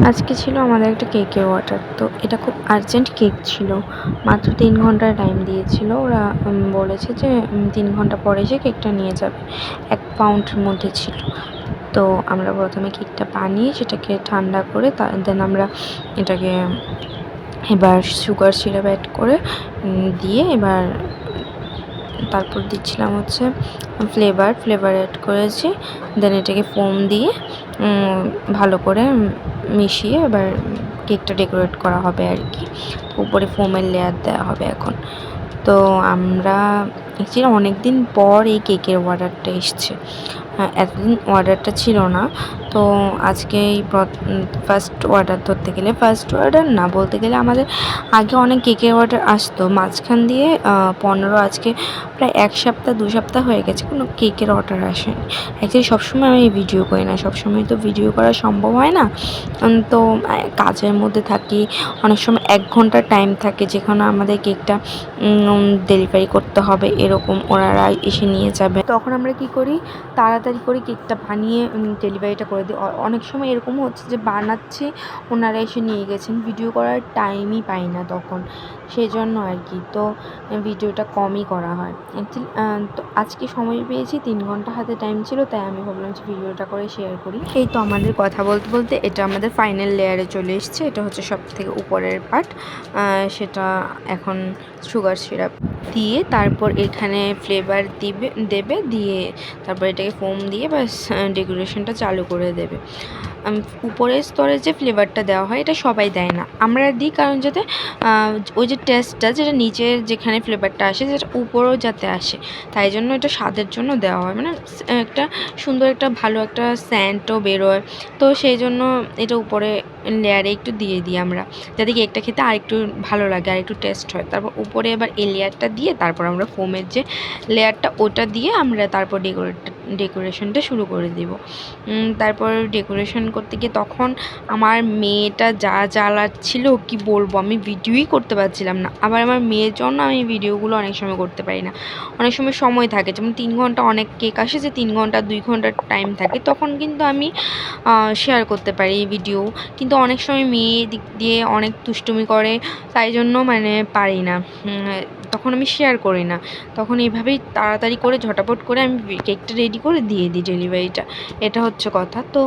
আজকে ছিল আমাদের একটা কেকের অর্ডার। তো এটা খুব আর্জেন্ট কেক ছিল, মাত্র 3 ঘন্টার টাইম দিয়েছিল ওরা। বলেছে যে 3 ঘন্টা পরে এসে কেকটা নিয়ে যাবে। 1 পাউন্ডের মধ্যে ছিল। তো আমরা প্রথমে কেকটা বানিয়ে সেটাকে ঠান্ডা করে দেন আমরা এটাকে এবার সুগার সিরাপ অ্যাড করে দিয়ে এবার তারপর দিচ্ছিলাম হচ্ছে ফ্লেভার অ্যাড করেছি। দেন এটাকে ফোম দিয়ে ভালো করে মিশিয়ে এবার কেকটা ডেকোরেট করা হবে আর কি। উপরে ফোমের লেয়ার দেওয়া হবে এখন। তো আমরা অ্যাকচুয়ালি অনেক দিন পর এই কেকের অর্ডারটা এসছে। হ্যাঁ, এতদিন অর্ডারটা ছিল না। তো আজকে এই ফার্স্ট অর্ডার ধরতে গেলে, ফার্স্ট অর্ডার না বলতে গেলে আমাদের আগে অনেক কেকের অর্ডার আসতো, মাঝখান দিয়ে 15 আজকে প্রায় 1 সপ্তাহ 2 সপ্তাহ হয়ে গেছে কোনো কেকের অর্ডার আসেনি। অ্যাকচুয়ালি সবসময় আমি ভিডিও করি না, সবসময় তো ভিডিও করা সম্ভব হয় না। তো কাজের মধ্যে থাকি, অনেক সময় 1 ঘন্টার টাইম থাকে যেখানে আমাদের কেকটা ডেলিভারি করতে হবে, এরকম ওনারা এসে নিয়ে যাবে। তখন আমরা কি করি, তাড়াতাড়ি করে কেকটা বানিয়ে ডেলিভারিটা করে দিই। অনেক সময় এরকমও হচ্ছে যে বানাচ্ছি, ওনারা এসে নিয়ে গেছেন, ভিডিও করার টাইমই পাই না তখন, সেই জন্য আর কি। তো ভিডিওটা কমই করা হয় অ্যাকচুয়ালি। তো আজকে সময় পেয়েছি, 3 ঘন্টা হাতে টাইম ছিল, তাই আমি ভাবলাম যে ভিডিওটা করে শেয়ার করি। এই তো আমাদের কথা বলতে বলতে এটা আমাদের ফাইনাল লেয়ারে চলে এসছে। এটা হচ্ছে সব থেকে উপরের পার্ট। সেটা এখন সুগার সিরাপ দিয়ে তারপর এখানে ফ্লেভার দেবে দিয়ে তারপর এটাকে ফোম দিয়ে ব্যাস ডেকোরেশনটা চালু করে দেবে। উপরের স্তরে যে ফ্লেভারটা দেওয়া হয় এটা সবাই দেয় না, আমরা দিই, কারণ যাতে ওই যে টেস্টটা যেটা নিচের যেখানে ফ্লেভারটা আসে যেটা উপরেও যাতে আসে, তাই জন্য এটা স্বাদের জন্য দেওয়া হয়, মানে একটা সুন্দর একটা ভালো একটা স্যান্টও বেরোয়। তো সেই জন্য এটা উপরে লেয়ারে একটু দিয়ে দিই আমরা, যাতে কেকটা খেতে আরেকটু ভালো লাগে, আর একটু টেস্ট হয়। তারপর উপরে এবার এই লেয়ারটা দিয়ে তারপর আমরা ফোমের যে লেয়ারটা ওটা দিয়ে আমরা তারপর ডেকোরেশনটা শুরু করে দেব। তারপর ডেকোরেশন করতে গিয়ে তখন আমার মেয়েটা যা জ্বালাচ্ছিল কি বলবো, আমি ভিডিওই করতে পারছিলাম না। আবার আমার মেয়ের জন্য আমি ভিডিওগুলো অনেক সময় করতে পারি না, অনেক সময় থাকে, যেমন 3 ঘন্টা অনেক কেক আসে যে 3 ঘন্টা 2 ঘন্টার টাইম থাকে, তখন কিন্তু আমি শেয়ার করতে পারি ভিডিও। কিন্তু অনেক সময় মেয়ে দিক দিয়ে অনেক দুষ্টুমি করে, তাই জন্য মানে পারি না, তখন আমি শেয়ার করি না। তখন এইভাবেই তাড়াতাড়ি করে ঝটাপট করে আমি কেকটা রেডি করে দিয়ে দিই ডেলিভারিটা, এটা হচ্ছে কথা। তো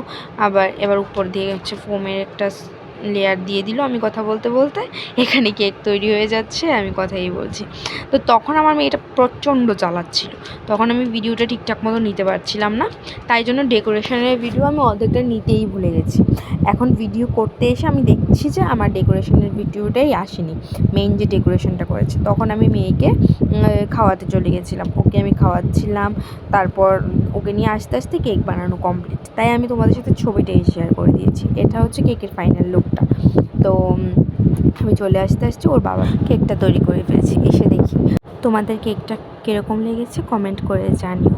এবার উপর দিয়ে হচ্ছে ফোমের একটা লেয়ার দিয়ে দিল। আমি কথা বলতে বলতে এখানে কেক তৈরি হয়ে যাচ্ছে, আমি কথাই বলছি। তো তখন আমার মেয়েটা প্রচণ্ড জ্বালাচ্ছিল, তখন আমি ভিডিওটা ঠিকঠাক মতো নিতে পারছিলাম না, তাই জন্য ডেকোরেশনের ভিডিও আমি অর্ধেকটা নিতেই ভুলে গেছি। এখন ভিডিও করতে এসে আমি দেখছি যে আমার ডেকোরেশনের ভিডিওটাই আসেনি, মেইন যে ডেকোরেশনটা করেছে। তখন আমি মেয়েকে খাওয়াতে চলে গেছিলাম, ওকে আমি খাওয়াচ্ছিলাম, তারপর ওকে নিয়ে আস্তে আস্তে কেক বানানো কমপ্লিট। তাই আমি তোমাদের সাথে ছবিটাই শেয়ার করে দিয়েছি। এটা হচ্ছে কেকের ফাইনাল লুকটা। তো আমি চলে আসতে ওর বাবা কেকটা তৈরি করে ফেলেছি, এসে দেখি। তোমাদের কেকটা কীরকম লেগেছে কমেন্ট করে জানিও।